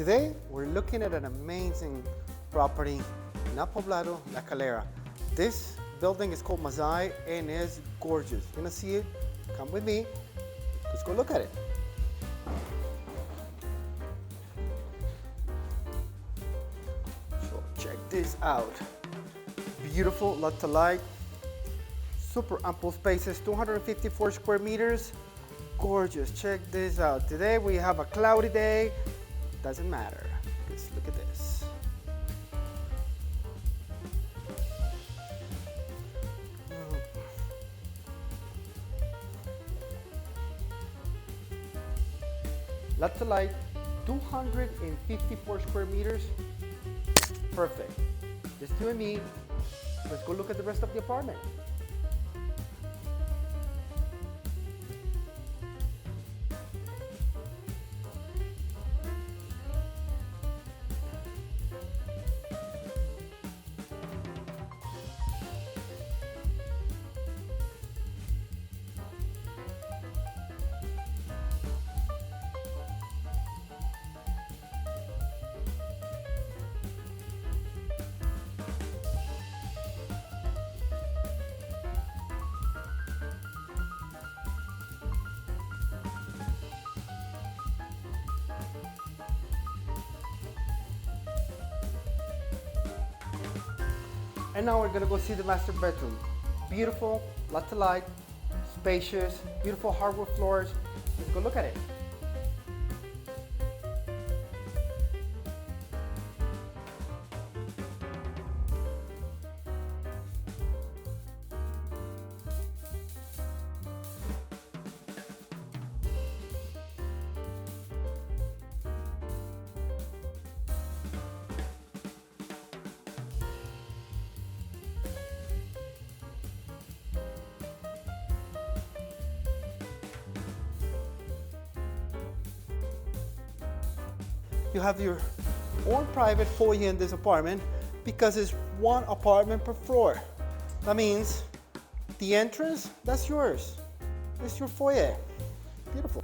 Today, we're looking at an amazing property, not Poblado, La Calera. This building is called Mazai and is gorgeous. You're gonna see it, come with me, let's go look at it. So check this out. Beautiful, lot to like, super ample spaces, 254 square meters. Gorgeous, check this out. Today we have a cloudy day. Doesn't matter. Let's look at this. Lots of light, 254 square meters. Perfect. Just you and me. Let's go look at the rest of the apartment. And now we're gonna go see the master bedroom. Beautiful, lots of light, spacious, beautiful hardwood floors. Let's go look at it. You have your own private foyer in this apartment because it's one apartment per floor. That means the entrance, that's yours. It's your foyer. Beautiful.